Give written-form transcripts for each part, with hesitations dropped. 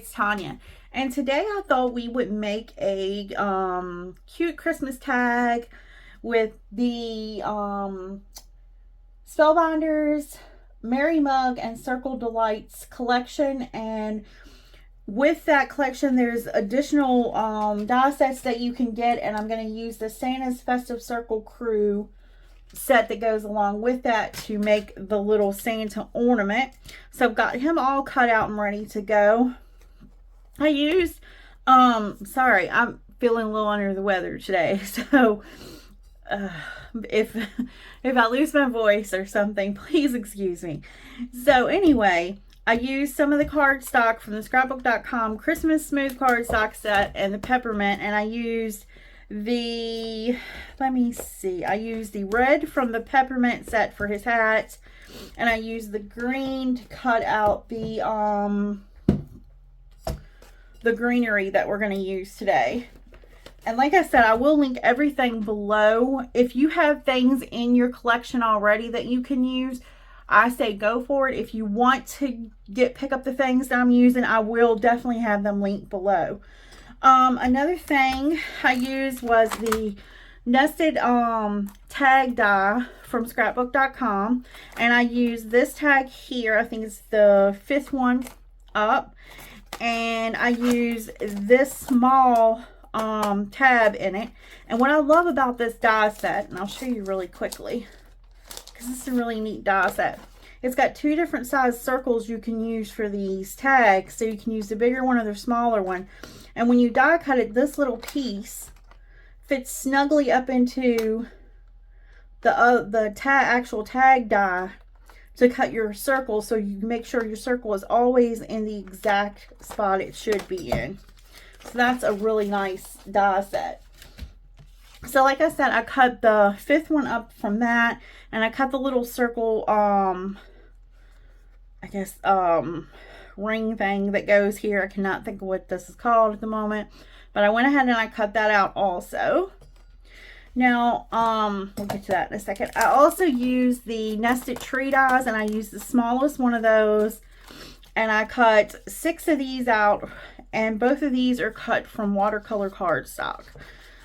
it's Tanya, and today I thought we would make a cute Christmas tag with the Spellbinders Merry Mug and Circle Delights collection. And with that collection there's additional die sets that you can get, and I'm going to use the Santa's Festive Circle Crew set that goes along with that to make the little Santa ornament. So I've got him all cut out and ready to go. I used sorry, I'm feeling a little under the weather today, so if I lose my voice or something, please excuse me. So anyway, I used some of the cardstock from the Scrapbookcom Christmas Smooth cardstock set and the peppermint, and I used the, let me see, I used the red from the peppermint set for his hat, and I used the green to cut out the greenery that we're going to use today. And like I said, I will link everything below. If you have things in your collection already that you can use, I say go for it. If you want to pick up the things that I'm using, I will definitely have them linked below. Another thing I used was the nested tag die from Scrapbookcom, and I used this tag here. I think it's the 5th one up, and I used this small tab in it. And what I love about this die set, and I'll show you really quickly because this is a really neat die set, it's got 2 different size circles you can use for these tags, so you can use the bigger one or the smaller one. And when you die cut it, this little piece fits snugly up into the actual tag die to cut your circle, so you make sure your circle is always in the exact spot it should be in. So that's a really nice die set. So like I said, I cut the 5th one up from that, and I cut the little circle I guess ring thing that goes here. I cannot think of what this is called at the moment, but I went ahead and I cut that out also. Now we'll get to that in a second. I also used the nested tree dies, and I used the smallest one of those, and I cut 6 of these out, and both of these are cut from watercolor cardstock.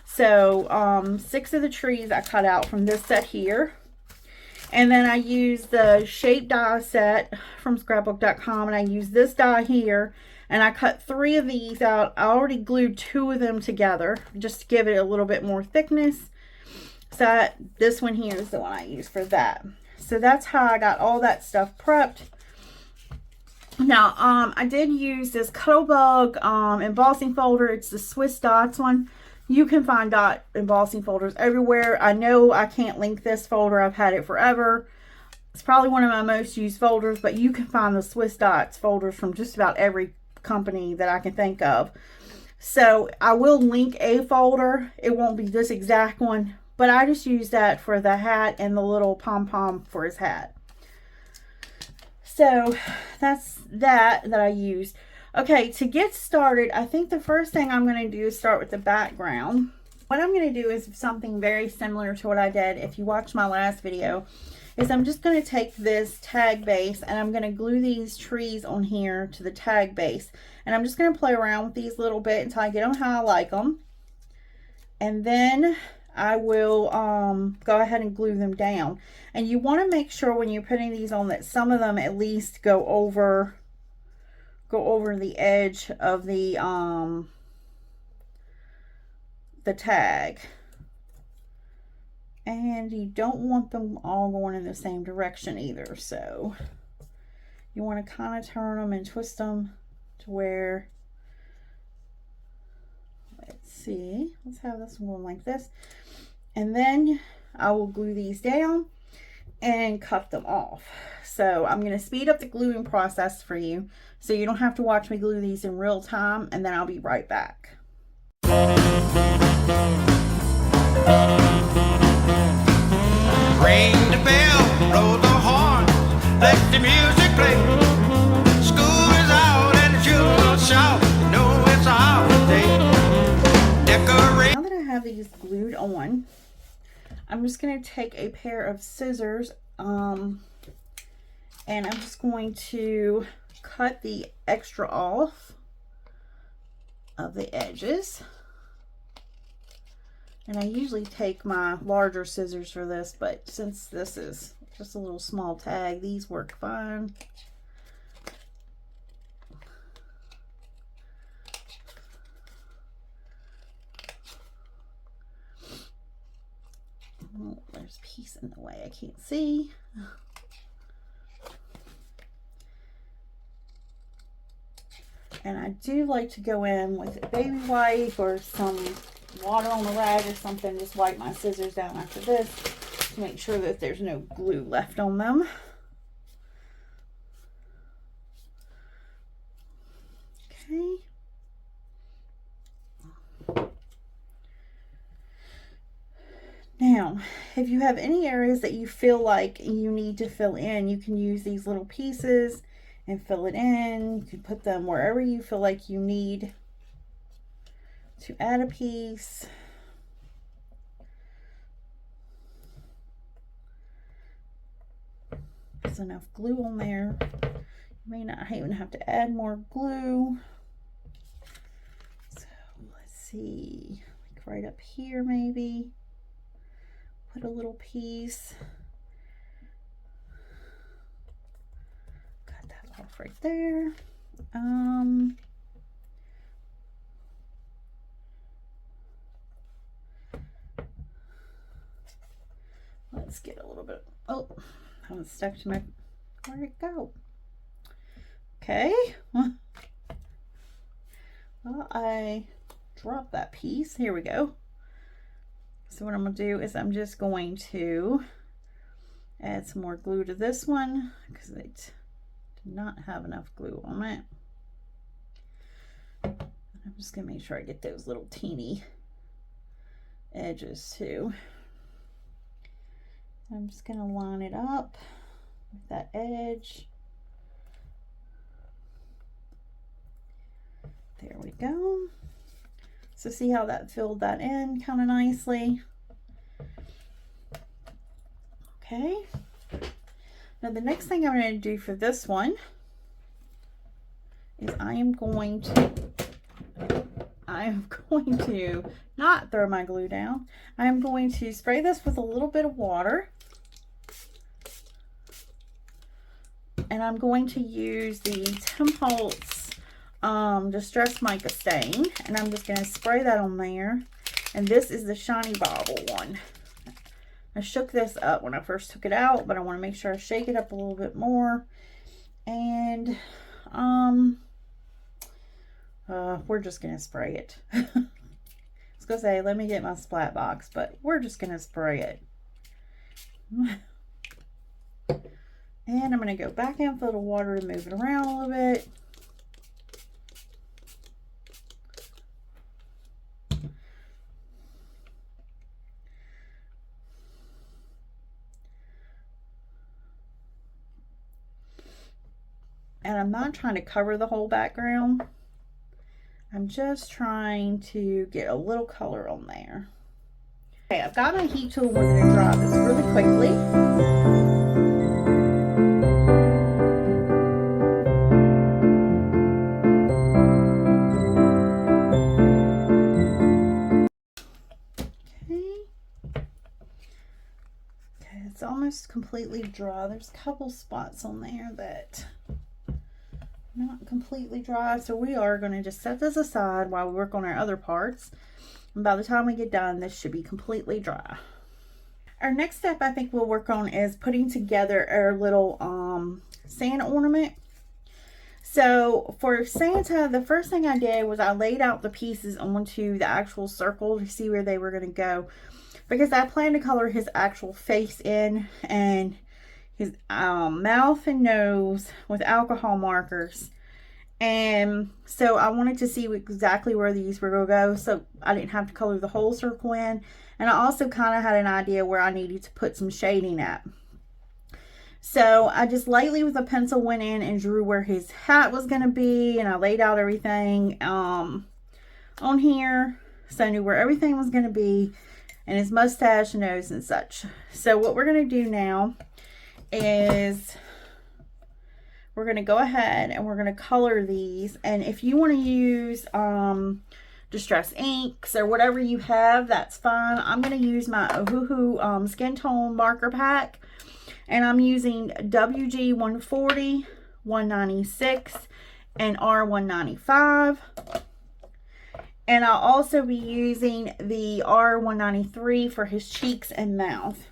So 6 of the trees I cut out from this set here. And then I used the shape die set from Scrapbook.com, and I used this die here, and I cut 3 of these out. I already glued 2 of them together just to give it a little bit more thickness. So this one here is the one I used for that. So that's how I got all that stuff prepped. Now I did use this Cuttlebug embossing folder. It's the Swiss Dots one. You can find dot embossing folders everywhere. I know I can't link this folder. I've had it forever. It's probably one of my most used folders, but you can find the Swiss Dots folders from just about every company that I can think of. So I will link a folder. It won't be this exact one, but I just use that for the hat and the little pom-pom for his hat. So that's that I used. Okay, to get started, I think the first thing I'm going to do is start with the background. What I'm going to do is something very similar to what I did if you watched my last video, is I'm just going to take this tag base and I'm going to glue these trees on here to the tag base. And I'm just going to play around with these a little bit until I get them how I like them. And then I will go ahead and glue them down. And you want to make sure when you're putting these on that some of them at least go over the edge of the tag, and you don't want them all going in the same direction either, so you want to kind of turn them and twist them to where, let's have this one going like this, and then I will glue these down and cut them off. So I'm going to speed up the gluing process for you so you don't have to watch me glue these in real time, and then I'll be right back. Ring the bell, blow the horn, let the music play. School is out and the children shout, you know it's a holiday. Decorate. Now that I have these glued on, I'm just going to take a pair of scissors and I'm just going to cut the extra off of the edges. And I usually take my larger scissors for this, but since this is just a little small tag, these work fine. Oh, there's a piece in the way I can't see. And I do like to go in with a baby wipe or some water on the rag or something. Just wipe my scissors down after this to make sure that there's no glue left on them. Okay. Now, if you have any areas that you feel like you need to fill in, you can use these little pieces and fill it in. You can put them wherever you feel like you need to add a piece. There's enough glue on there. You may not even have to add more glue. So let's see, like right up here maybe. Put a little piece. Cut that off right there. Let's get a little bit. Oh, I was stuck to my. Where'd it go? Okay. Well, I dropped that piece. Here we go. So what I'm going to do is I'm just going to add some more glue to this one because I did not have enough glue on it. I'm just going to make sure I get those little teeny edges too. I'm just going to line it up with that edge. There we go. So see how that filled that in kind of nicely. Okay. Now the next thing I'm going to do for this one is I am going to not throw my glue down. I am going to spray this with a little bit of water. And I'm going to use the Holtz Distress Mica Stain, and I'm just going to spray that on there. And this is the Shiny Bauble one. I shook this up when I first took it out, but I want to make sure I shake it up a little bit more. And we're just going to spray it. I was going to say, let me get my splat box, but we're just going to spray it. And I'm going to go back in with a little water to move it around a little bit. And I'm not trying to cover the whole background. I'm just trying to get a little color on there. Okay, I've got my heat tool. We're going to dry this really quickly. Okay, it's almost completely dry. There's a couple spots on there that not completely dry, so we are going to just set this aside while we work on our other parts, and by the time we get done this should be completely dry. Our next step I think we'll work on is putting together our little Santa ornament. So for Santa, the first thing I did was I laid out the pieces onto the actual circle to see where they were going to go, because I plan to color his actual face in and his mouth and nose with alcohol markers. And so I wanted to see exactly where these were going to go, so I didn't have to color the whole circle in. And I also kind of had an idea where I needed to put some shading at. So I just lightly with a pencil went in and drew where his hat was going to be, and I laid out everything on here, so I knew where everything was going to be, and his mustache, nose, and such. So what we're going to do now is we're going to go ahead and we're going to color these. And if you want to use distress inks or whatever you have, that's fine. I'm going to use my Ohuhu skin tone marker pack, and I'm using WG 140, 196, and R195. And I'll also be using the R193 for his cheeks and mouth.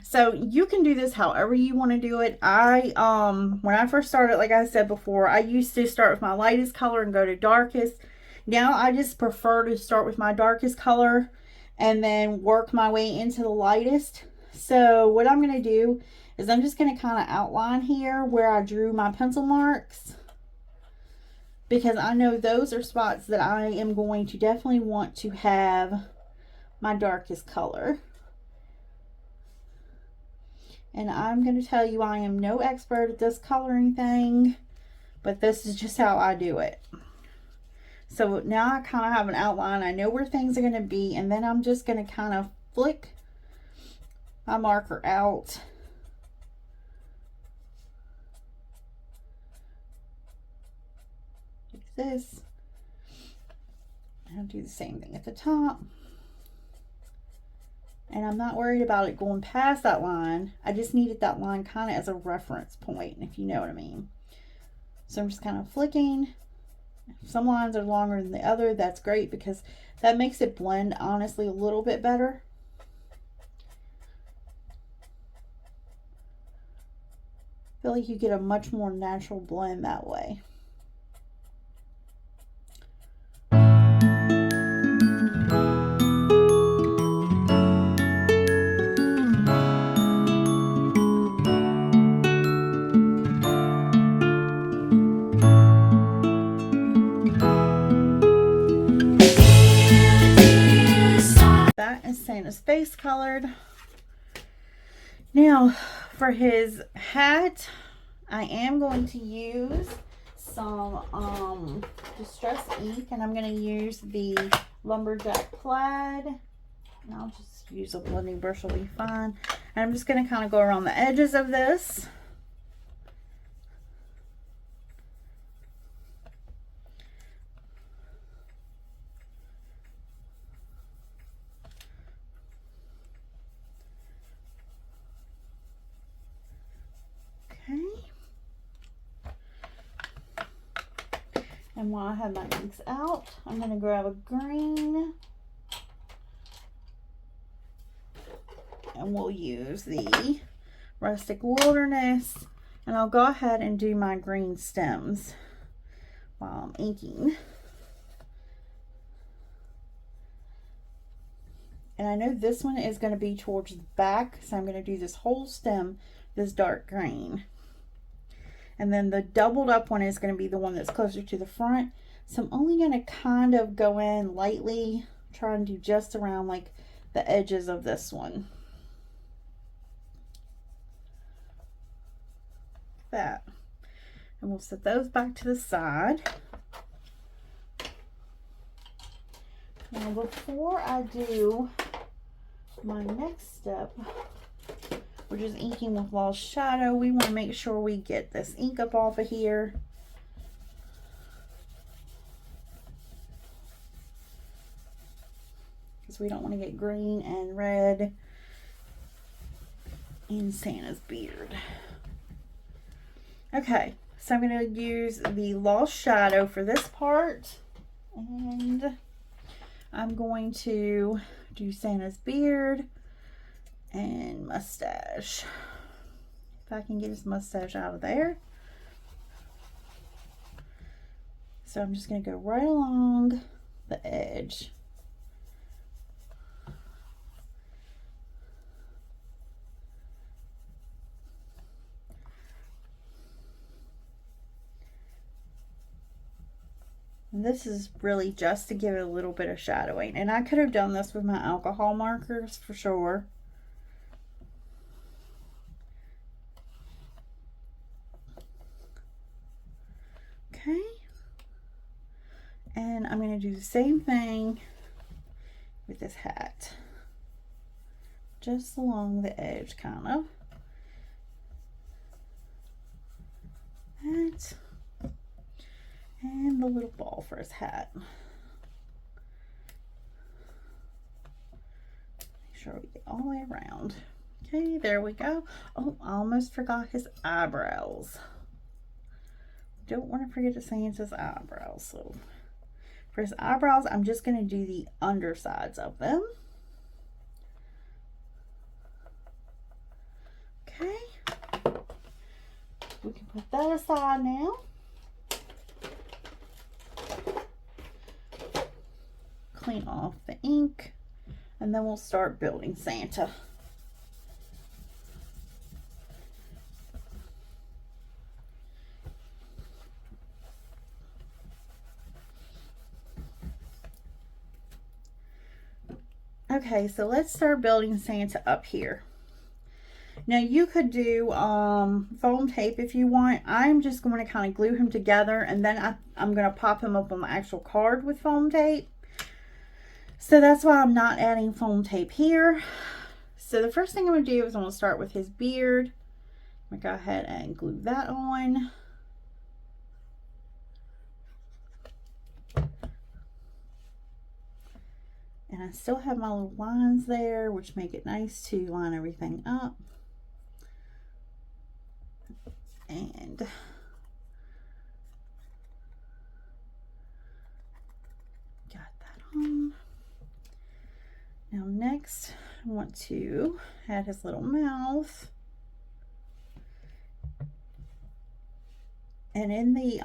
So you can do this however you want to do it. When I first started, like I said before, I used to start with my lightest color and go to darkest. Now I just prefer to start with my darkest color and then work my way into the lightest. So what I'm going to do is I'm just going to kind of outline here where I drew my pencil marks, because I know those are spots that I am going to definitely want to have my darkest color. And I'm going to tell you, I am no expert at this coloring thing, but this is just how I do it. So now I kind of have an outline. I know where things are going to be, and then I'm just going to kind of flick my marker out. Like this. I'll do the same thing at the top. And I'm not worried about it going past that line. I just needed that line kind of as a reference point, if you know what I mean. So I'm just kind of flicking. If some lines are longer than the other, that's great, because that makes it blend, honestly, a little bit better. I feel like you get a much more natural blend that way. That is Santa's face colored. Now for his hat, I am going to use some distress ink, and I'm going to use the lumberjack plaid, and I'll just use a blending brush, will be fine. And I'm just going to kind of go around the edges of this. And while I have my inks out, I'm going to grab a green, and we'll use the Rustic Wilderness, and I'll go ahead and do my green stems while I'm inking. And I know this one is going to be towards the back, so I'm going to do this whole stem this dark green. And then the doubled up one is going to be the one that's closer to the front. So I'm only going to kind of go in lightly, try and do just around like the edges of this one. Like that. And we'll set those back to the side. Now before I do my next step, which is inking with Lost Shadow, we want to make sure we get this ink up off of here. Because we don't want to get green and red in Santa's beard. Okay, so I'm going to use the Lost Shadow for this part. And I'm going to do Santa's beard and mustache. If I can get his mustache out of there. So I'm just going to go right along the edge. And this is really just to give it a little bit of shadowing. And I could have done this with my alcohol markers for sure. Okay, and I'm going to do the same thing with this hat, just along the edge kind of. that. And the little ball for his hat. Make sure we get all the way around. Okay, there we go. Oh, I almost forgot his eyebrows. Don't want to forget to Santa's eyebrows. So for his eyebrows, I'm just going to do the undersides of them. Okay. We can put that aside now. Clean off the ink, and then we'll start building Santa. Okay, so let's start building Santa up here. Now you could do foam tape if you want. I'm just going to kind of glue him together, and then I'm going to pop him up on the actual card with foam tape. So that's why I'm not adding foam tape here. So the first thing I'm going to do is I'm going to start with his beard. I'm going to go ahead and glue that on. And I still have my little lines there, which make it nice to line everything up. And got that on. Now next, I want to add his little mouth. And in the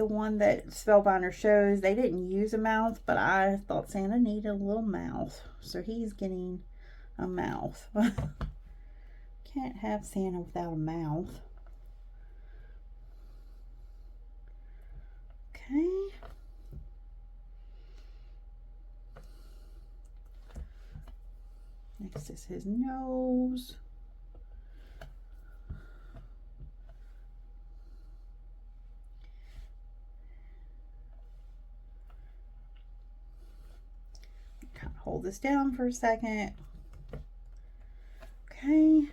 one that Spellbinder shows, they didn't use a mouth, but I thought Santa needed a little mouth, so he's getting a mouth. Can't have Santa without a mouth. Okay. Next is his nose. Hold this down for a second. Okay.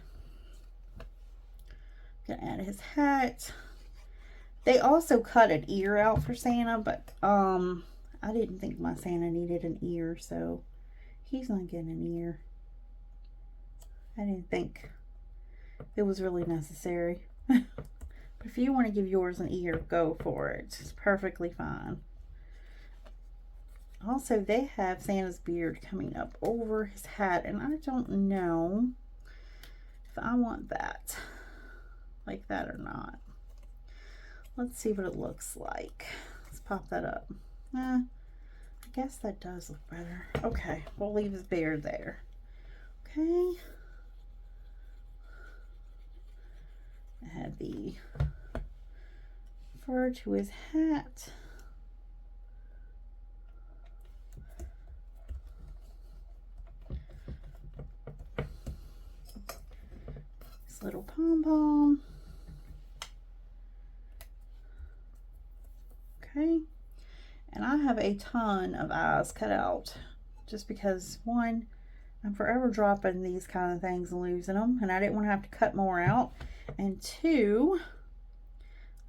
Gonna add his hat. They also cut an ear out for Santa, but I didn't think my Santa needed an ear, so he's not getting an ear. I didn't think it was really necessary. But if you want to give yours an ear, go for it. It's perfectly fine. Also, they have Santa's beard coming up over his hat, and I don't know if I want that like that or not. Let's see what it looks like. Let's pop that up. I guess that does look better. Okay, we'll leave his beard there. Okay. Add the fur to his hat. Little pom-pom. Okay, and I have a ton of eyes cut out just because, one, I'm forever dropping these kind of things and losing them, and I didn't want to have to cut more out, and two,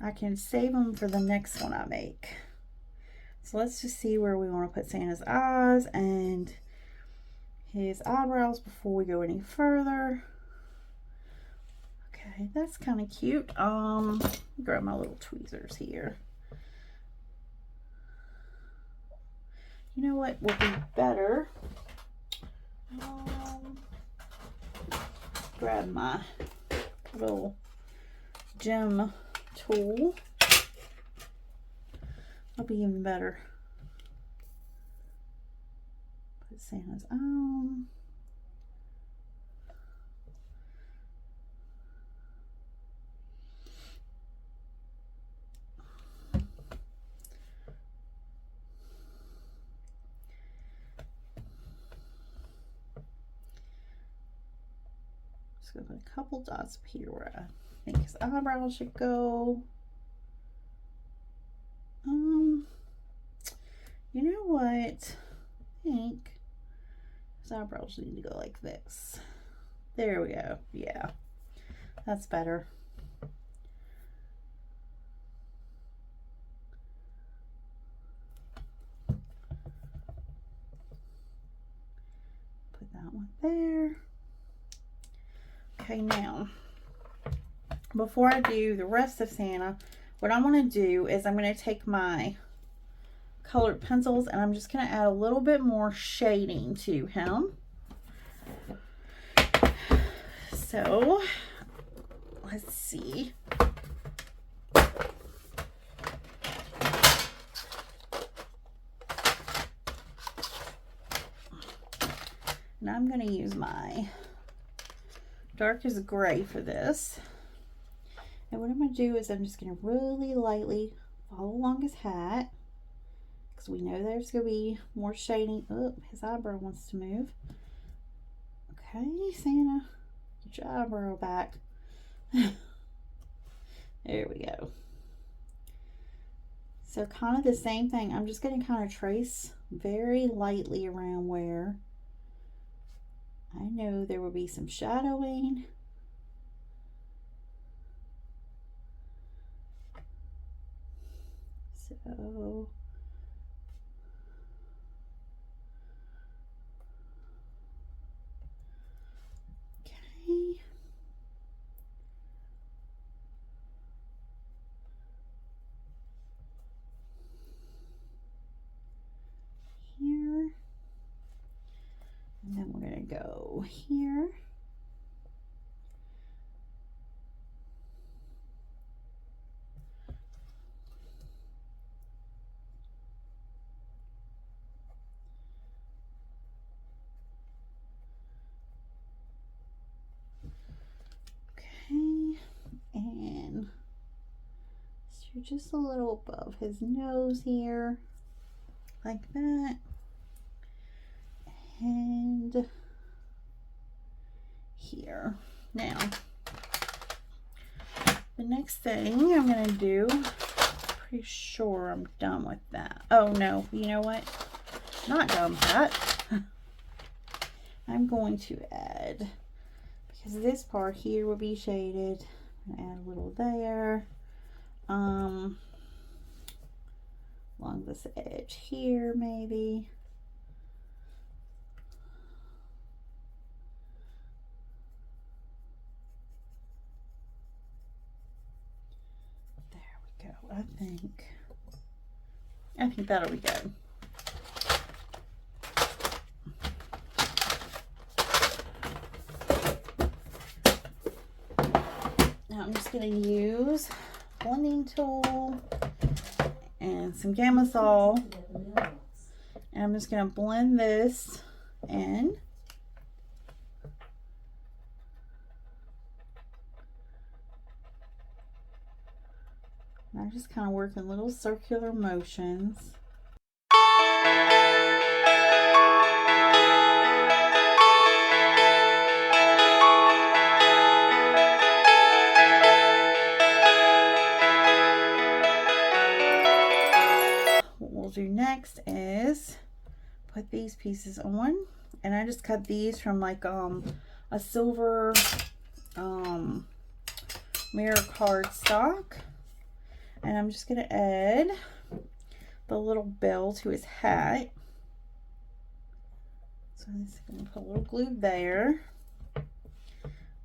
I can save them for the next one I make. So let's just see where we want to put Santa's eyes and his eyebrows before we go any further. Okay, that's kind of cute. Grab my little tweezers here. You know what would be better? Grab my little gem tool. That'll be even better. Put Santa's on. Just gonna put a couple dots up here where I think his eyebrows should go. You know what? I think his eyebrows need to go like this. There we go. Yeah. That's better. Put that one there. Okay, now, before I do the rest of Santa, what I'm going to do is I'm going to take my colored pencils and I'm just going to add a little bit more shading to him. So, let's see. Now I'm going to use my darkest gray for this. And what I'm going to do is I'm just going to really lightly follow along his hat, because we know there's going to be more shading. Oh, his eyebrow wants to move. Okay, Santa, get your eyebrow back. There we go. So kind of the same thing. I'm just going to kind of trace very lightly around where I know there will be some shadowing. So, okay. Here. And then we're going to go here. Okay. And so just a little above his nose here. Like that. And here. Now, the next thing I'm going to do, pretty sure I'm done with that. Oh no, you know what? Not done with that. I'm going to add, because this part here will be shaded, I'm going to add a little there. Along this edge here, maybe. I think that'll be good. Now I'm just going to use blending tool and some Gamma-Sol, and I'm just going to blend this in. And I just kind of work in little circular motions. What we'll do next is put these pieces on, and I just cut these from like a silver mirror cardstock. And I'm just going to add the little bell to his hat. So I'm just going to put a little glue there.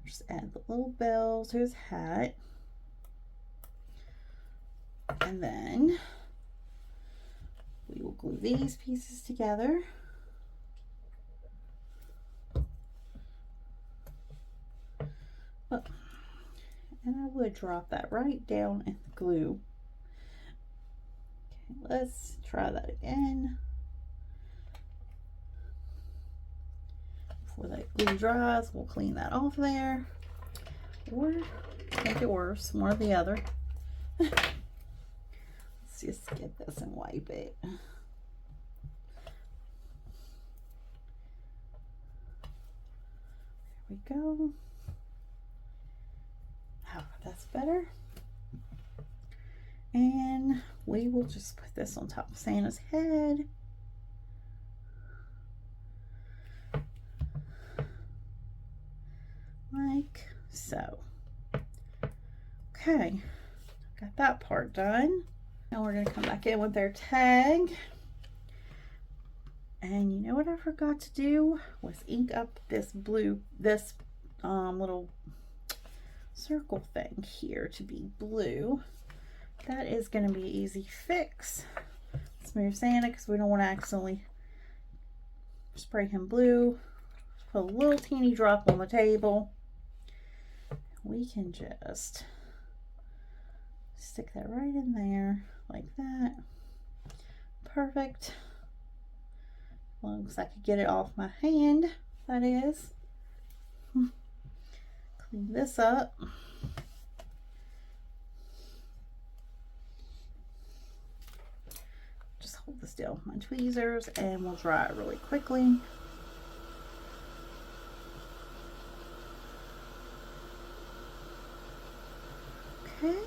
Just add the little bell to his hat. And then we will glue these pieces together. Oh. And I would drop that right down in the glue. Okay, let's try that again. Before that glue dries, we'll clean that off there. Or make it worse, one or the other. Let's just get this and wipe it. There we go. Oh, that's better. And we will just put this on top of Santa's head. Like so. Okay, got that part done. Now we're going to come back in with our tag. And you know what I forgot to do was ink up this blue, this little circle thing here to be blue. That is going to be an easy fix. Smooth sand it because we don't want to accidentally spray him blue. Put a little teeny drop on the table. We can just stick that right in there like that. Perfect. Looks like I could get it off my hand, that is. Clean this up. Just hold this down with my tweezers and we'll dry it really quickly. Okay.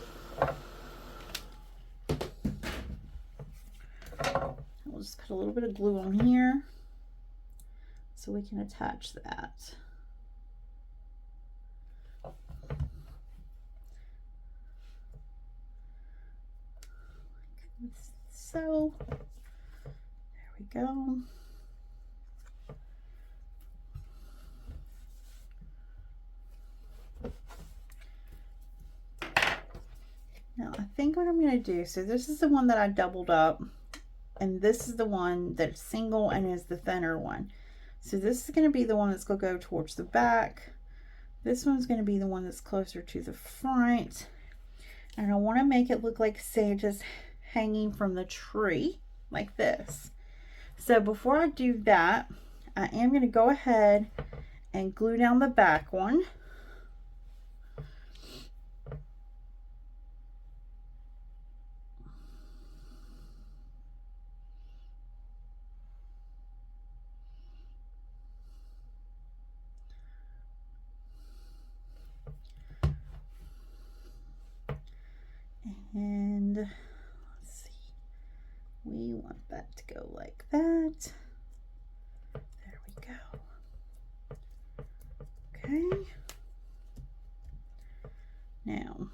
We'll just put a little bit of glue on here so we can attach that. So, there we go. Now I think what I'm going to do, so this is the one that I doubled up, and this is the one that's single and is the thinner one. So this is going to be the one that's going to go towards the back. This one's going to be the one that's closer to the front. And I want to make it look like Santa's hanging from the tree, like this. So before I do that, I am going to go ahead and glue down the back one. And let's see, we want that to go like that. There we go. Okay. Now, I'm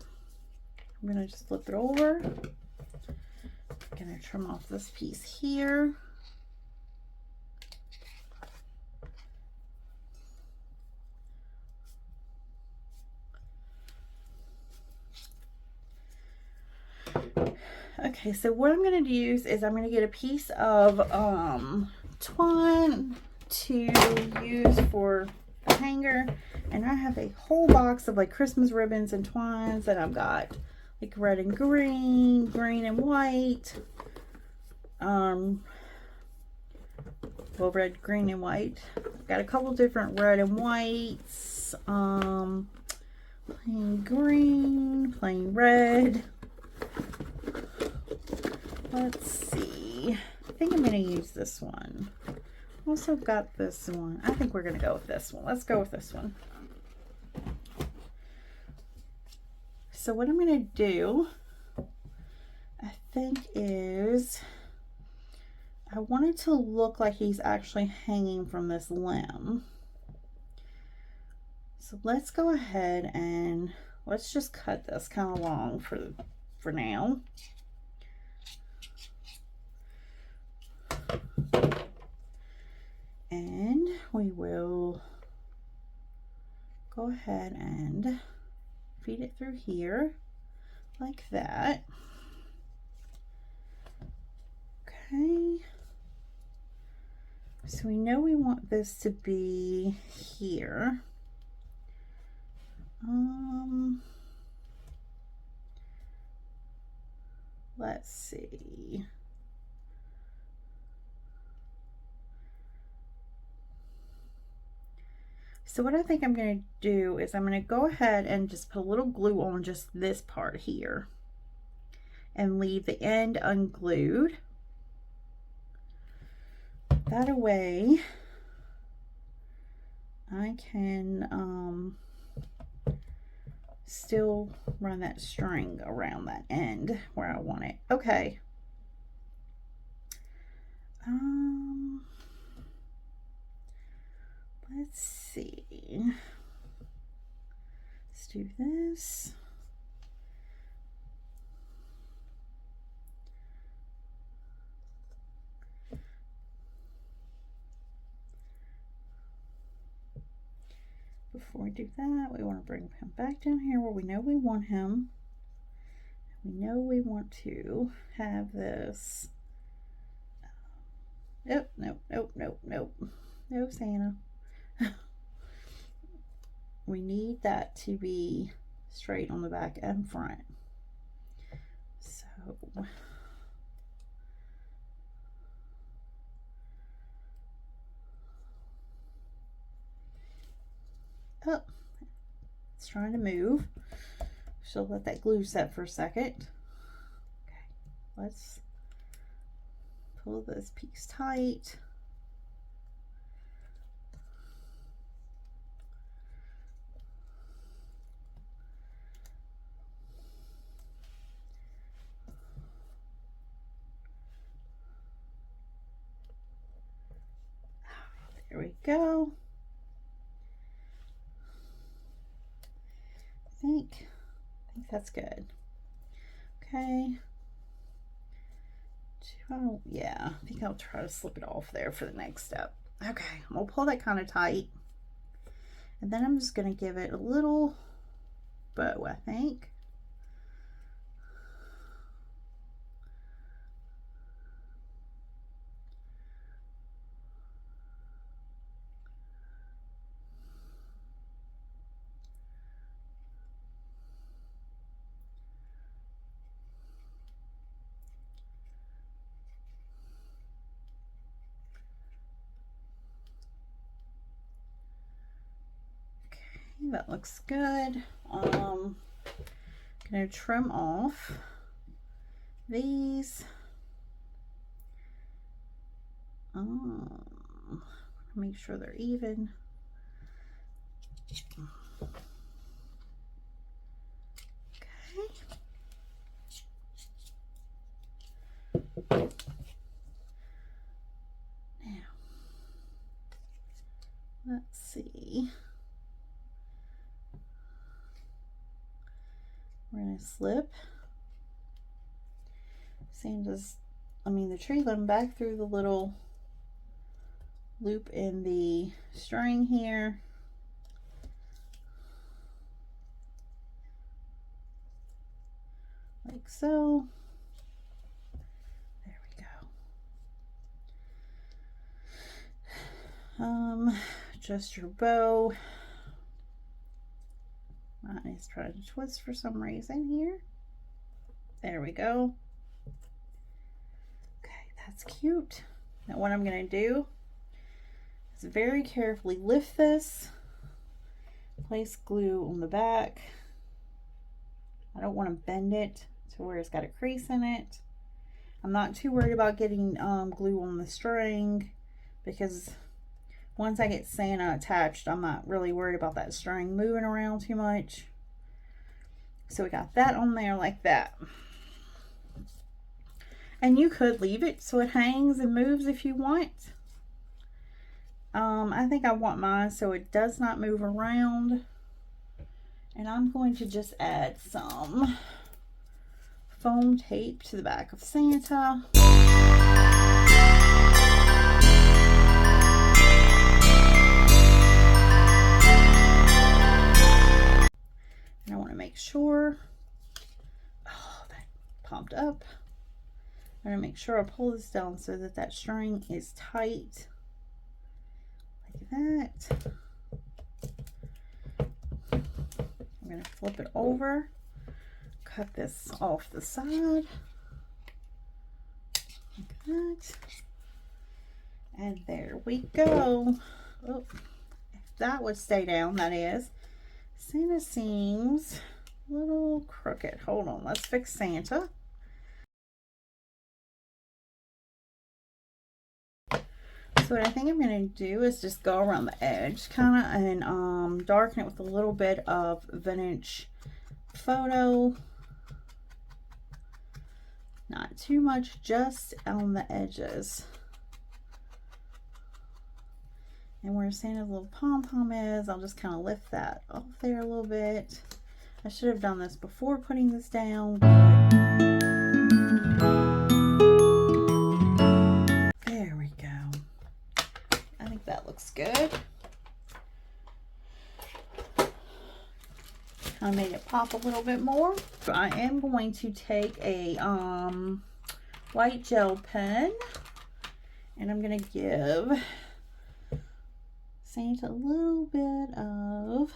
going to just flip it over. I'm going to trim off this piece here. Okay, so what I'm going to use is I'm going to get a piece of twine to use for a hanger, and I have a whole box of like Christmas ribbons and twines that I've got, like red and green, green and white, well, red, green and white. I've got a couple different red and whites, plain green, plain red. Let's see. I think I'm going to use this one. Also got this one. I think we're going to go with this one. Let's go with this one. So what I'm going to do, I think, is I want it to look like he's actually hanging from this limb. So let's go ahead and let's just cut this kind of long for now. And we will go ahead and feed it through here like that. Okay. So we know we want this to be here. Let's see. So what I think I'm going to do is I'm going to go ahead and just put a little glue on just this part here and leave the end unglued. That way I can still run that string around that end where I want it. Okay. Let's see. Let's do this. before we do that, we want to bring him back down here where we know we want him. We know we want to have this. Nope, nope, nope, nope, nope. No, Santa. We need that to be straight on the back and front. So oh, it's trying to move. So let that glue set for a second. Okay, let's pull this piece tight. There we go. I think that's good. Okay. Yeah, I think I'll try to slip it off there for the next step. Okay, I'm gonna pull that kind of tight. And then I'm just gonna give it a little bow, I think. That looks good. Gonna trim off these. Make sure they're even. Okay. Now, let's see. We're gonna slip the tree limb back through the little loop in the string here. Like so. There we go. Adjust your bow. Mine is trying to twist for some reason here. There we go. Okay, that's cute. Now what I'm going to do is very carefully lift this, place glue on the back. I don't want to bend it to where it's got a crease in it. I'm not too worried about getting glue on the string, because once I get Santa attached, I'm not really worried about that string moving around too much. So we got that on there like that. And you could leave it so it hangs and moves if you want. I think I want mine so it does not move around. And I'm going to just add some foam tape to the back of Santa. And I want to make sure, oh, that pumped up. I'm going to make sure I pull this down so that that string is tight, like that. I'm going to flip it over, cut this off the side, like that. And there we go. Oh, if that would stay down, that is. Santa seems a little crooked. Hold on, let's fix Santa. So what I think I'm going to do is just go around the edge kind of and darken it with a little bit of vintage photo. Not too much, just on the edges. And where Santa's little pom-pom is, I'll just kind of lift that off there a little bit. I should have done this before putting this down. There we go. I think that looks good. pop a little bit more. So I am going to take a white gel pen, and I'm going to give Santa a little bit of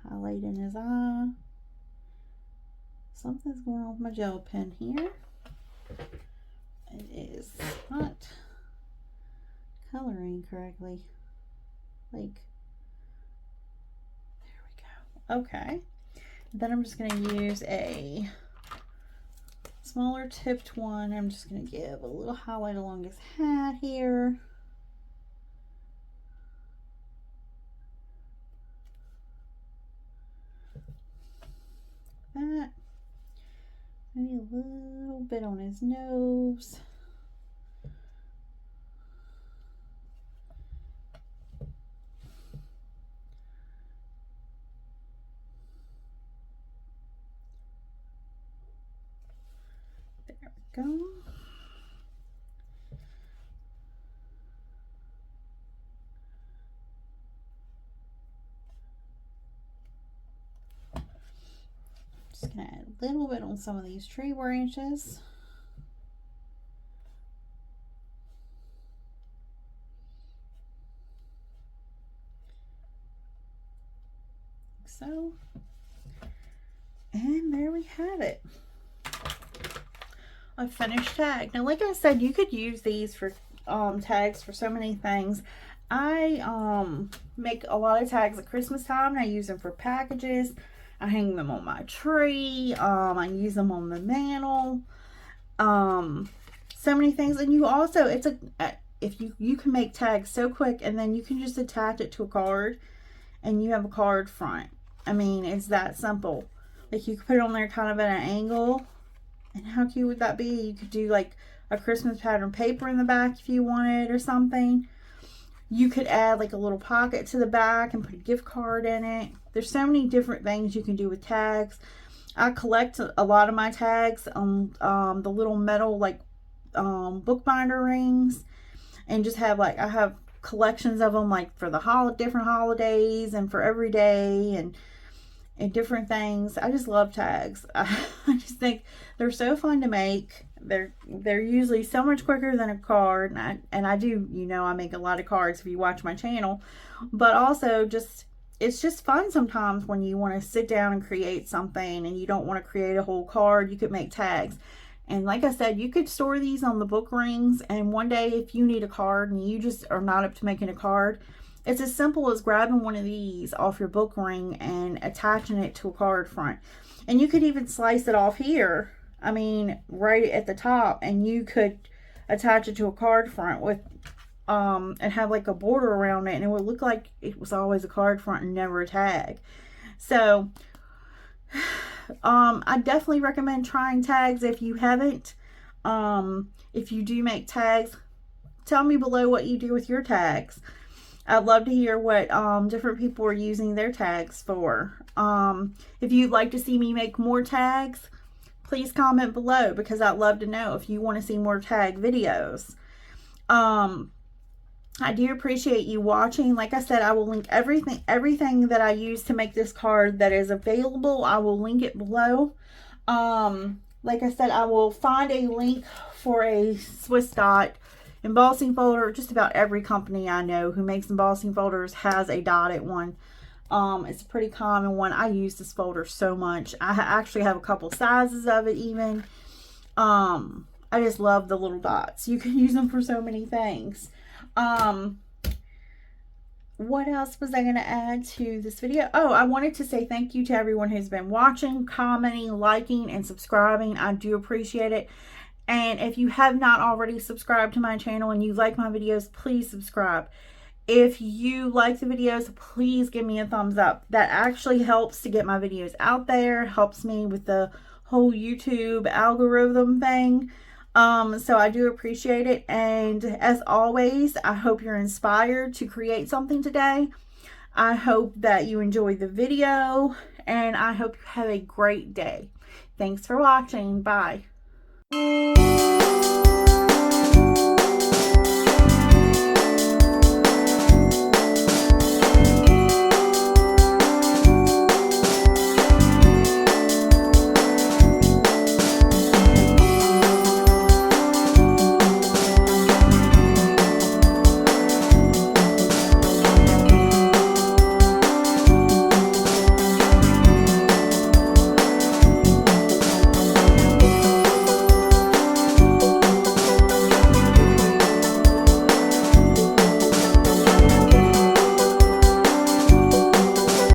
highlight in his eye. Something's going on with my gel pen here. It is not coloring correctly. Like, there we go. Okay. Then I'm just going to use a smaller tipped one. I'm just going to give a little highlight along his hat here. That. Maybe a little bit on his nose. There we go. Just gonna add a little bit on some of these tree branches. Like so. And there we have it. A finished tag. Now, like I said, you could use these for tags for so many things. I make a lot of tags at Christmas time, and I use them for packages. I hang them on my tree. I use them on the mantle. So many things. And you also, it's a, if you can make tags so quick, and then you can just attach it to a card and you have a card front. I mean, it's that simple. Like, you could put it on there kind of at an angle. And how cute would that be? You could do like a Christmas pattern paper in the back if you wanted, or something. You could add like a little pocket to the back and put a gift card in it. There's so many different things you can do with tags. I collect a lot of my tags on the little metal like bookbinder rings, and just have like, I have collections of them like for the different holidays and for every day and different things. I just love tags. I just think they're so fun to make. They're usually so much quicker than a card, and I do, you know, I make a lot of cards if you watch my channel, but also just, it's just fun sometimes when you want to sit down and create something and you don't want to create a whole card. You could make tags. And like I said, you could store these on the book rings, and one day if you need a card and you just are not up to making a card, it's as simple as grabbing one of these off your book ring and attaching it to a card front. And you could even slice it off here, I mean, right at the top, and you could attach it to a card front with and have like a border around it, and it would look like it was always a card front and never a tag. So I definitely recommend trying tags if you haven't. If you do make tags, tell me below what you do with your tags. I'd love to hear what different people are using their tags for. If you'd like to see me make more tags, please comment below, because I'd love to know if you want to see more tag videos. I do appreciate you watching. Like I said, I will link everything that I use to make this card that is available. I will link it below. Like I said, I will find a link for a Swiss dot embossing folder. Just about every company I know who makes embossing folders has a dotted one. It's a pretty common one. I use this folder so much. I actually have a couple sizes of it even. I just love the little dots. You can use them for so many things. What else was I going to add to this video? Oh, I wanted to say thank you to everyone who's been watching, commenting, liking, and subscribing. I do appreciate it. And if you have not already subscribed to my channel and you like my videos, please subscribe. If you like the videos, please give me a thumbs up. That actually helps to get my videos out there, helps me with the whole YouTube algorithm thing. So I do appreciate it. And as always, I hope you're inspired to create something today. I hope that you enjoyed the video, and I hope you have a great day. Thanks for watching. Bye.